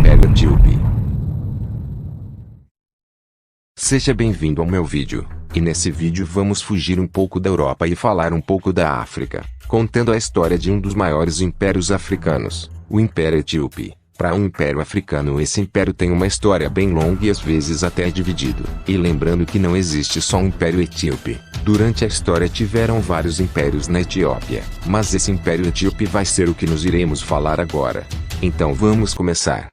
Império Etíope. Seja bem-vindo ao meu vídeo, e nesse vídeo vamos fugir um pouco da Europa e falar um pouco da África, contando a história de um dos maiores impérios africanos, o Império Etíope. Para um império africano, esse império tem uma história bem longa e às vezes até dividido. E lembrando que não existe só um Império Etíope. Durante a história tiveram vários impérios na Etiópia, mas esse Império Etíope vai ser o que nos iremos falar agora. Então vamos começar.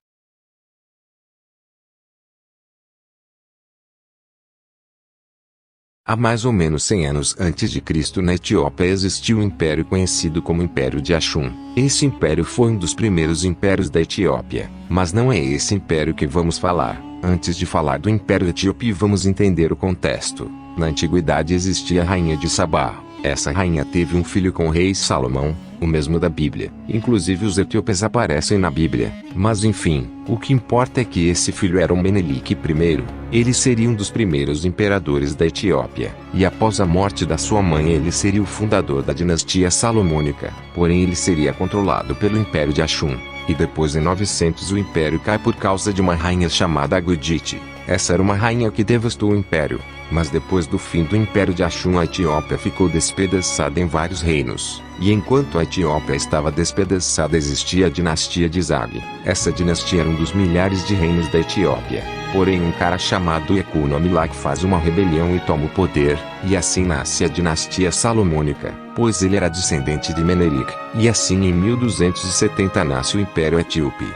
Há mais ou menos 100 anos antes de Cristo na Etiópia existiu um império conhecido como Império de Axum. Esse império foi um dos primeiros impérios da Etiópia, mas não é esse império que vamos falar. Antes de falar do Império Etíope, vamos entender o contexto. Na antiguidade existia a rainha de Sabá. Essa rainha teve um filho com o rei Salomão, o mesmo da Bíblia. Inclusive os etíopes aparecem na Bíblia. Mas enfim, o que importa é que esse filho era o Menelik I. Ele seria um dos primeiros imperadores da Etiópia. E após a morte da sua mãe ele seria o fundador da dinastia salomônica. Porém ele seria controlado pelo Império de Axum. E depois em 900 o império cai por causa de uma rainha chamada Agudite. Essa era uma rainha que devastou o império. Mas depois do fim do Império de Axum a Etiópia ficou despedaçada em vários reinos. E enquanto a Etiópia estava despedaçada existia a dinastia de Zag. Essa dinastia era um dos milhares de reinos da Etiópia. Porém um cara chamado Ecunomilak faz uma rebelião e toma o poder, e assim nasce a dinastia salomônica, pois ele era descendente de Menelik. E assim em 1270 nasce o Império Etíope.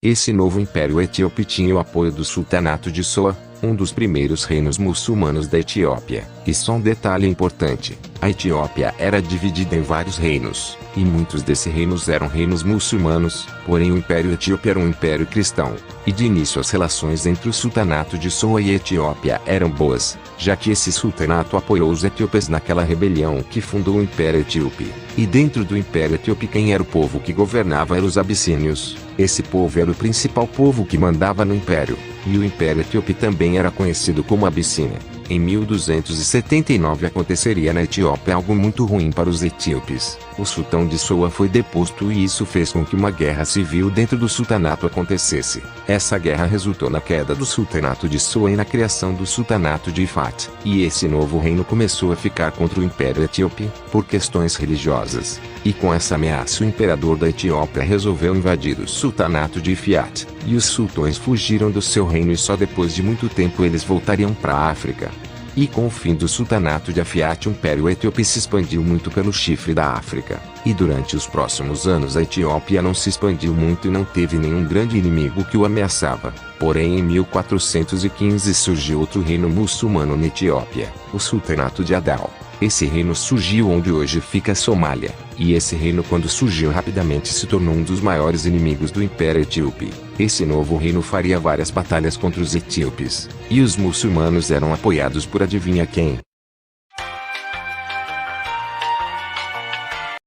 Esse novo Império Etíope tinha o apoio do Sultanato de Soa, um dos primeiros reinos muçulmanos da Etiópia. E só um detalhe importante, a Etiópia era dividida em vários reinos, e muitos desses reinos eram reinos muçulmanos, porém o Império Etíope era um império cristão. E de início as relações entre o Sultanato de Soa e a Etiópia eram boas, já que esse sultanato apoiou os etíopes naquela rebelião que fundou o Império Etíope. E dentro do Império Etíope quem era o povo que governava eram os abissínios. Esse povo era o principal povo que mandava no império, e o Império Etíope também era conhecido como Abissínia. Em 1279 aconteceria na Etiópia algo muito ruim para os etíopes. O sultão de Soa foi deposto e isso fez com que uma guerra civil dentro do sultanato acontecesse. Essa guerra resultou na queda do sultanato de Soa e na criação do sultanato de Ifat. E esse novo reino começou a ficar contra o Império Etíope, por questões religiosas. E com essa ameaça o imperador da Etiópia resolveu invadir o sultanato de Ifat. E os sultões fugiram do seu reino e só depois de muito tempo eles voltariam para a África. E com o fim do sultanato de Afiat o Império Etíope se expandiu muito pelo chifre da África. E durante os próximos anos a Etiópia não se expandiu muito e não teve nenhum grande inimigo que o ameaçava. Porém em 1415 surgiu outro reino muçulmano na Etiópia, o Sultanato de Adal. Esse reino surgiu onde hoje fica a Somália, e esse reino quando surgiu rapidamente se tornou um dos maiores inimigos do Império Etíope. Esse novo reino faria várias batalhas contra os etíopes, e os muçulmanos eram apoiados por adivinha quem?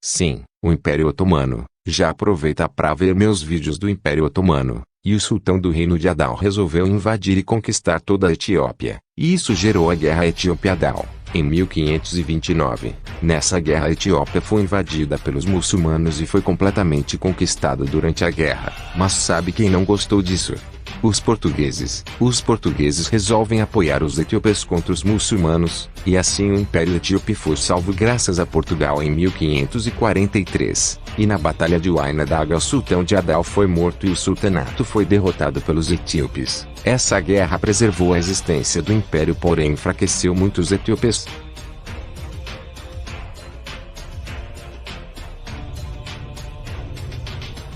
Sim, o Império Otomano. Já aproveita para ver meus vídeos do Império Otomano. E o sultão do reino de Adal resolveu invadir e conquistar toda a Etiópia. E isso gerou a Guerra Etíope-Adal, em 1529. Nessa guerra a Etiópia foi invadida pelos muçulmanos e foi completamente conquistada durante a guerra. Mas sabe quem não gostou disso? Os portugueses. Os portugueses resolvem apoiar os etíopes contra os muçulmanos, e assim o Império Etíope foi salvo graças a Portugal em 1543. E na Batalha de Huayna Daga o sultão de Adal foi morto e o sultanato foi derrotado pelos etíopes. Essa guerra preservou a existência do império, porém enfraqueceu muitos etíopes.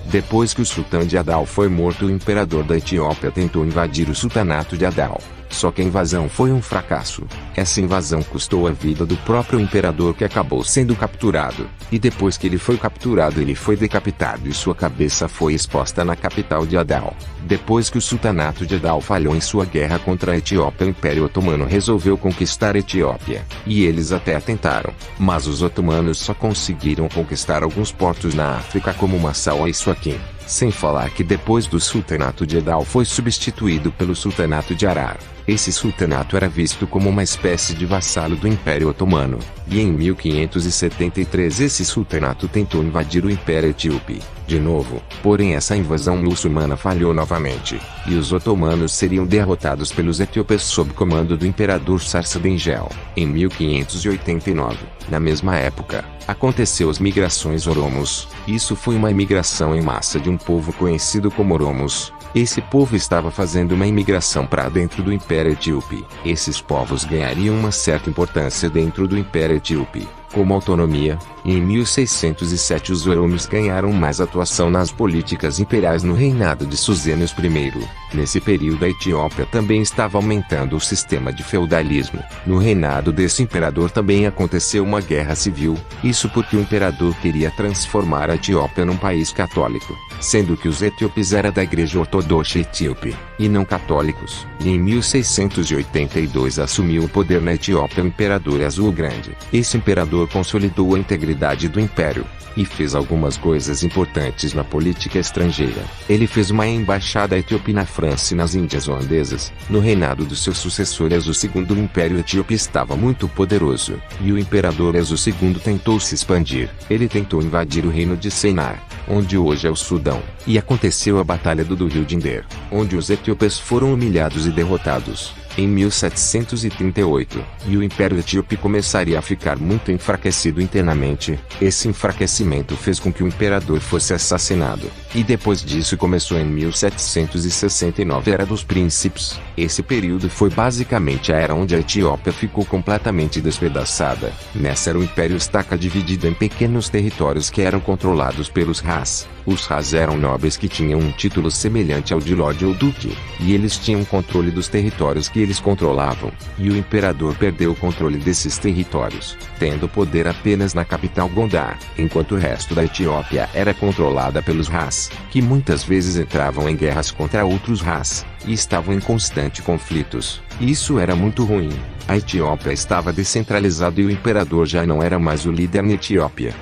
Depois que o sultão de Adal foi morto, o imperador da Etiópia tentou invadir o sultanato de Adal. Só que a invasão foi um fracasso. Essa invasão custou a vida do próprio imperador, que acabou sendo capturado. E depois que ele foi capturado ele foi decapitado e sua cabeça foi exposta na capital de Adal. Depois que o sultanato de Adal falhou em sua guerra contra a Etiópia, o Império Otomano resolveu conquistar a Etiópia. E eles até tentaram. Mas os otomanos só conseguiram conquistar alguns portos na África como Massaua e Suaquim. Sem falar que depois do sultanato de Adal foi substituído pelo sultanato de Arar. Esse sultanato era visto como uma espécie de vassalo do Império Otomano, e em 1573 esse sultanato tentou invadir o Império Etíope, de novo, porém essa invasão muçulmana falhou novamente, e os otomanos seriam derrotados pelos etíopes sob comando do imperador Sarsa-Dengel, em 1589. Na mesma época, aconteceu as migrações Oromos. Isso foi uma imigração em massa de um povo conhecido como Oromos. Esse povo estava fazendo uma imigração para dentro do Império Etíope. Esses povos ganhariam uma certa importância dentro do Império Etíope, como autonomia, e em 1607 os Oromos ganharam mais atuação nas políticas imperiais no reinado de Susénios I. Nesse período a Etiópia também estava aumentando o sistema de feudalismo. No reinado desse imperador também aconteceu uma guerra civil, isso porque o imperador queria transformar a Etiópia num país católico, sendo que os etíopes eram da Igreja Ortodoxa Etíope, e não católicos. E em 1682 assumiu o poder na Etiópia o imperador Azul Grande. Esse imperador consolidou a integridade do império, e fez algumas coisas importantes na política estrangeira. Ele fez uma embaixada etíope na França e nas Índias Holandesas. No reinado do seu sucessor Ezo II o Império Etíope estava muito poderoso, e o imperador Ezo II tentou se expandir. Ele tentou invadir o reino de Sennar, onde hoje é o Sudão, e aconteceu a Batalha do Rio Dinder, onde os etíopes foram humilhados e derrotados, em 1738, e o Império Etíope começaria a ficar muito enfraquecido internamente. Esse enfraquecimento fez com que o imperador fosse assassinado, e depois disso começou em 1769 a Era dos Príncipes. Esse período foi basicamente a era onde a Etiópia ficou completamente despedaçada. Nessa era o Império estava dividido em pequenos territórios que eram controlados pelos Ras. Os Ras eram nobres que tinham um título semelhante ao de Lorde ou Duque, e eles tinham controle dos territórios que eles controlavam, e o imperador perdeu o controle desses territórios, tendo poder apenas na capital Gondar, enquanto o resto da Etiópia era controlada pelos Ras, que muitas vezes entravam em guerras contra outros Ras, e estavam em constante conflitos. Isso era muito ruim. A Etiópia estava descentralizada e o imperador já não era mais o líder na Etiópia.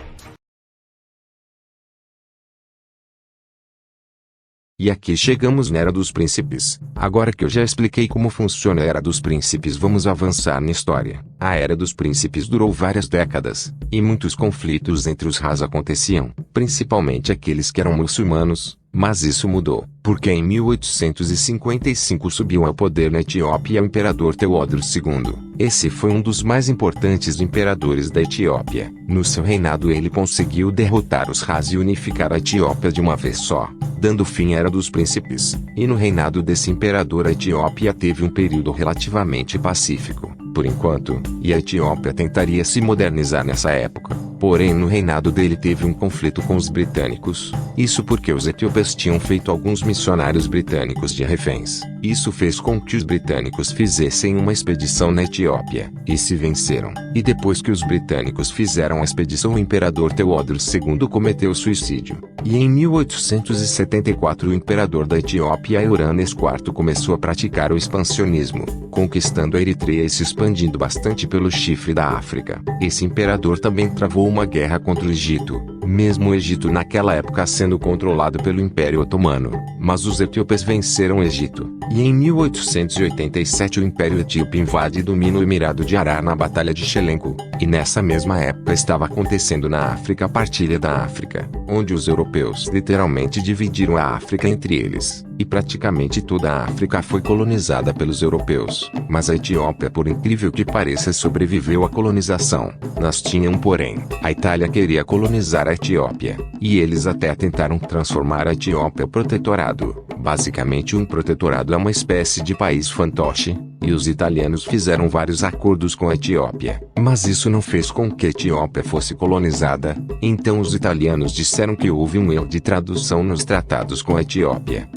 E aqui chegamos na Era dos Príncipes. Agora que eu já expliquei como funciona a Era dos Príncipes, vamos avançar na história. A Era dos Príncipes durou várias décadas, e muitos conflitos entre os Ras aconteciam, principalmente aqueles que eram muçulmanos. Mas isso mudou, porque em 1855 subiu ao poder na Etiópia o imperador Teódoro II. Esse foi um dos mais importantes imperadores da Etiópia. No seu reinado ele conseguiu derrotar os Ras e unificar a Etiópia de uma vez só, dando fim à Era dos Príncipes. E no reinado desse imperador a Etiópia teve um período relativamente pacífico, por enquanto, e a Etiópia tentaria se modernizar nessa época. Porém no reinado dele teve um conflito com os britânicos. Isso porque os etíopes tinham feito alguns missionários britânicos de reféns. Isso fez com que os britânicos fizessem uma expedição na Etiópia, e se venceram. E depois que os britânicos fizeram a expedição o imperador Teódoro II cometeu suicídio. E em 1874 o imperador da Etiópia Euranes IV começou a praticar o expansionismo, conquistando a Eritreia e se expandindo bastante pelo chifre da África. Esse imperador também travou uma guerra contra o Egito, mesmo o Egito naquela época sendo controlado pelo Império Otomano, mas os etíopes venceram o Egito. E em 1887 o Império Etíope invade e domina o Emirado de Arar na Batalha de Xelenco, e nessa mesma época estava acontecendo na África a partilha da África, onde os europeus literalmente dividiram a África entre eles, e praticamente toda a África foi colonizada pelos europeus. Mas a Etiópia, por incrível que pareça, sobreviveu à colonização. Mas tinha um porém: a Itália queria colonizar a Etiópia, e eles até tentaram transformar a Etiópia em protetorado. Basicamente um protetorado é uma espécie de país fantoche, e os italianos fizeram vários acordos com a Etiópia. Mas isso não fez com que a Etiópia fosse colonizada, então os italianos disseram que houve um erro de tradução nos tratados com a Etiópia.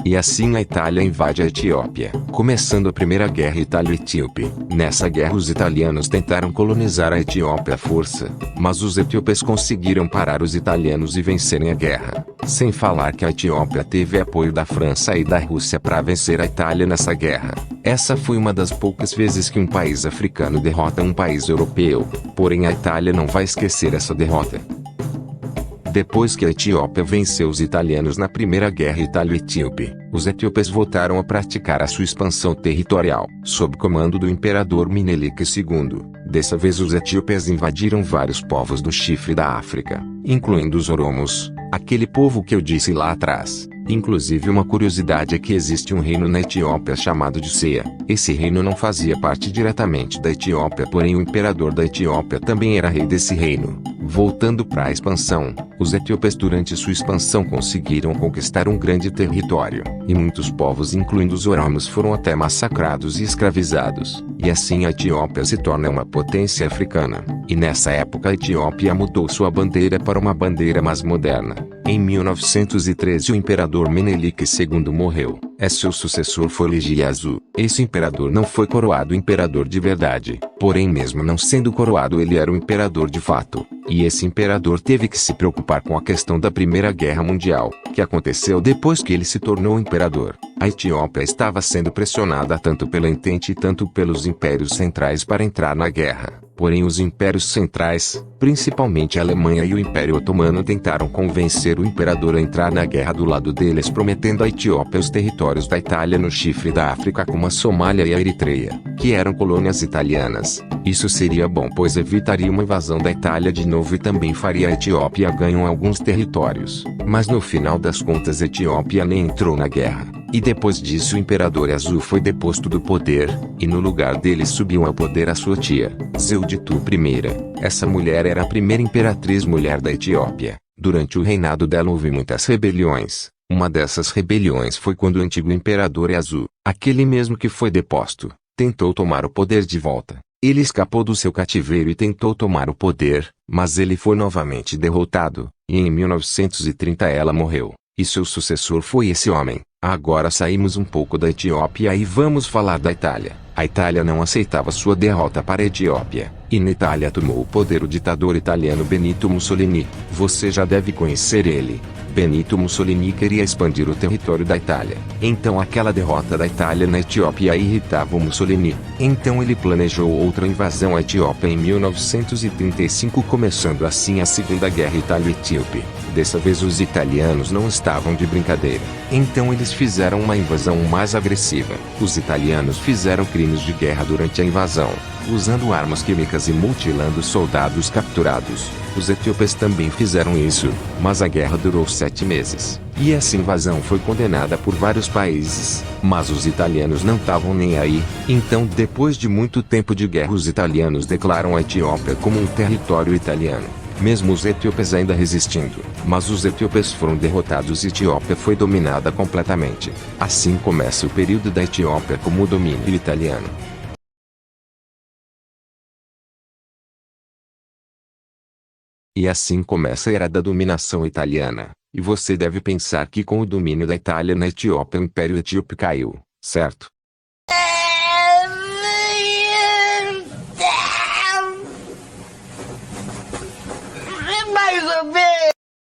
E assim a Itália invade a Etiópia, começando a Primeira Guerra Italo-Etíope. Nessa guerra os italianos tentaram colonizar a Etiópia à força, mas os etíopes conseguiram parar os italianos e vencerem a guerra. Sem falar que a Etiópia teve apoio da França e da Rússia para vencer a Itália nessa guerra. Essa foi uma das poucas vezes que um país africano derrota um país europeu, porém a Itália não vai esquecer essa derrota. Depois que a Etiópia venceu os italianos na Primeira Guerra Ítalo-Etíope, os etíopes voltaram a praticar a sua expansão territorial, sob comando do imperador Menelik II. Dessa vez os etíopes invadiram vários povos do chifre da África, incluindo os Oromos, aquele povo que eu disse lá atrás. Inclusive uma curiosidade é que existe um reino na Etiópia chamado de Seia. Esse reino não fazia parte diretamente da Etiópia, porém o imperador da Etiópia também era rei desse reino. Voltando para a expansão, os etíopes durante sua expansão conseguiram conquistar um grande território, e muitos povos incluindo os Oromos foram até massacrados e escravizados, e assim a Etiópia se torna uma potência africana. E nessa época a Etiópia mudou sua bandeira para uma bandeira mais moderna. Em 1913 o imperador Menelik II morreu. Seu sucessor foi Ligiazu. Esse imperador não foi coroado imperador de verdade, porém mesmo não sendo coroado ele era o imperador de fato. E esse imperador teve que se preocupar com a questão da Primeira Guerra Mundial, que aconteceu depois que ele se tornou imperador. A Etiópia estava sendo pressionada tanto pela Entente e tanto pelos impérios centrais para entrar na guerra. Porém os impérios centrais, principalmente a Alemanha e o Império Otomano, tentaram convencer o imperador a entrar na guerra do lado deles, prometendo à Etiópia os territórios da Itália no chifre da África como a Somália e a Eritreia, que eram colônias italianas. Isso seria bom pois evitaria uma invasão da Itália de novo e também faria a Etiópia ganhar alguns territórios. Mas no final das contas a Etiópia nem entrou na guerra. E depois disso o imperador Azu foi deposto do poder, e no lugar dele subiu ao poder a sua tia, Zewditu I. Essa mulher era a primeira imperatriz mulher da Etiópia. Durante o reinado dela houve muitas rebeliões. Uma dessas rebeliões foi quando o antigo imperador Azu, aquele mesmo que foi deposto, tentou tomar o poder de volta. Ele escapou do seu cativeiro e tentou tomar o poder, mas ele foi novamente derrotado, e em 1930 ela morreu. E seu sucessor foi esse homem. Agora saímos um pouco da Etiópia e vamos falar da Itália. A Itália não aceitava sua derrota para a Etiópia, e na Itália tomou o poder o ditador italiano Benito Mussolini. Você já deve conhecer ele. Benito Mussolini queria expandir o território da Itália. Então aquela derrota da Itália na Etiópia irritava o Mussolini. Então ele planejou outra invasão à Etiópia em 1935, começando assim a Segunda Guerra Ítalo-Etíope. Dessa vez os italianos não estavam de brincadeira. Então eles fizeram uma invasão mais agressiva. Os italianos fizeram crimes de guerra durante a invasão, usando armas químicas e mutilando soldados capturados. Os etíopes também fizeram isso, mas a guerra durou 7 meses. E essa invasão foi condenada por vários países, mas os italianos não estavam nem aí. Então depois de muito tempo de guerra os italianos declaram a Etiópia como um território italiano. Mesmo os etíopes ainda resistindo, mas os etíopes foram derrotados e a Etiópia foi dominada completamente. Assim começa o período da Etiópia como o domínio italiano. E assim começa a era da dominação italiana. E você deve pensar que com o domínio da Itália na Etiópia o Império Etíope caiu, certo?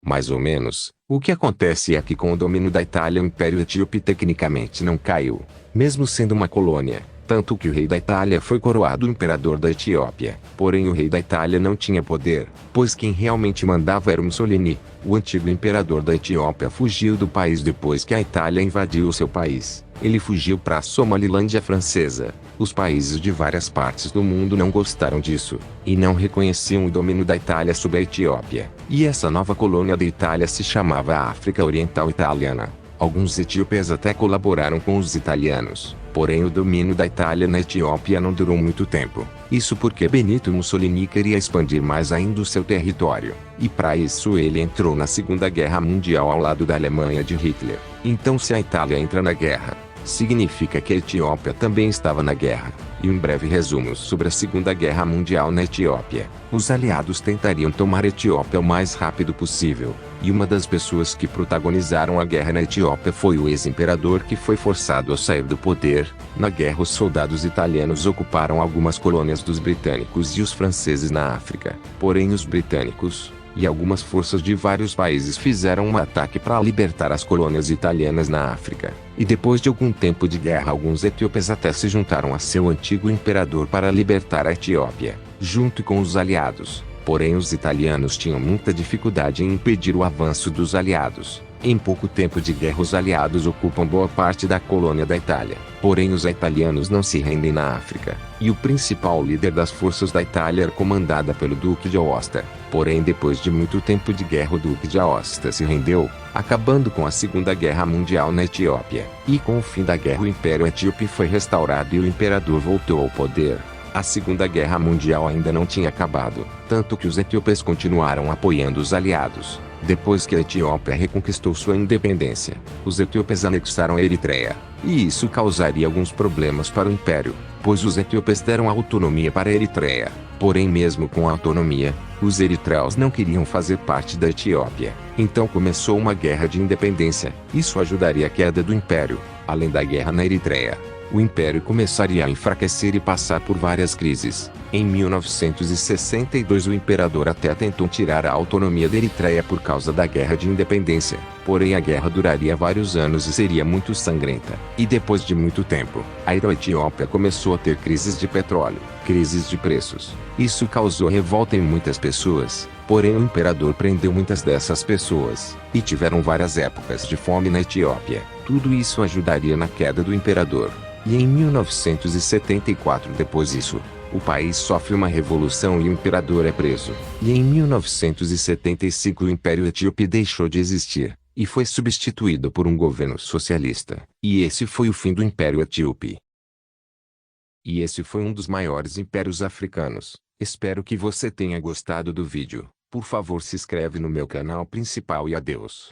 Mais ou menos. O que acontece é que com o domínio da Itália o Império Etíope tecnicamente não caiu, mesmo sendo uma colônia. Tanto que o rei da Itália foi coroado imperador da Etiópia. Porém o rei da Itália não tinha poder, pois quem realmente mandava era o Mussolini. O antigo imperador da Etiópia fugiu do país depois que a Itália invadiu o seu país. Ele fugiu para a Somalilândia francesa. Os países de várias partes do mundo não gostaram disso, e não reconheciam o domínio da Itália sobre a Etiópia. E essa nova colônia da Itália se chamava África Oriental Italiana. Alguns etíopes até colaboraram com os italianos, porém o domínio da Itália na Etiópia não durou muito tempo. Isso porque Benito Mussolini queria expandir mais ainda o seu território, e para isso ele entrou na Segunda Guerra Mundial ao lado da Alemanha de Hitler. Então se a Itália entra na guerra, significa que a Etiópia também estava na guerra. E um breve resumo sobre a Segunda Guerra Mundial na Etiópia. Os aliados tentariam tomar a Etiópia o mais rápido possível, e uma das pessoas que protagonizaram a guerra na Etiópia foi o ex-imperador que foi forçado a sair do poder. Na guerra os soldados italianos ocuparam algumas colônias dos britânicos e os franceses na África. Porém os britânicos e algumas forças de vários países fizeram um ataque para libertar as colônias italianas na África. E depois de algum tempo de guerra alguns etíopes até se juntaram a seu antigo imperador para libertar a Etiópia, junto com os aliados. Porém os italianos tinham muita dificuldade em impedir o avanço dos aliados. Em pouco tempo de guerra os aliados ocupam boa parte da colônia da Itália. Porém os italianos não se rendem na África, e o principal líder das forças da Itália era comandada pelo Duque de Aosta. Porém depois de muito tempo de guerra o Duque de Aosta se rendeu, acabando com a Segunda Guerra Mundial na Etiópia. E com o fim da guerra o Império Etíope foi restaurado e o imperador voltou ao poder. A Segunda Guerra Mundial ainda não tinha acabado, tanto que os etíopes continuaram apoiando os aliados. Depois que a Etiópia reconquistou sua independência, os etíopes anexaram a Eritreia, e isso causaria alguns problemas para o império, pois os etíopes deram autonomia para a Eritreia. Porém mesmo com a autonomia, os eritreus não queriam fazer parte da Etiópia. Então começou uma guerra de independência. Isso ajudaria a queda do império. Além da guerra na Eritreia, o império começaria a enfraquecer e passar por várias crises. Em 1962 o imperador até tentou tirar a autonomia da Eritreia por causa da guerra de independência. Porém a guerra duraria vários anos e seria muito sangrenta. E depois de muito tempo, a Etiópia começou a ter crises de petróleo, crises de preços. Isso causou revolta em muitas pessoas. Porém o imperador prendeu muitas dessas pessoas, e tiveram várias épocas de fome na Etiópia. Tudo isso ajudaria na queda do imperador. E em 1974 depois disso, o país sofre uma revolução e o imperador é preso. E em 1975 o Império Etíope deixou de existir, e foi substituído por um governo socialista. E esse foi o fim do Império Etíope. E esse foi um dos maiores impérios africanos. Espero que você tenha gostado do vídeo. Por favor se inscreve no meu canal principal e adeus.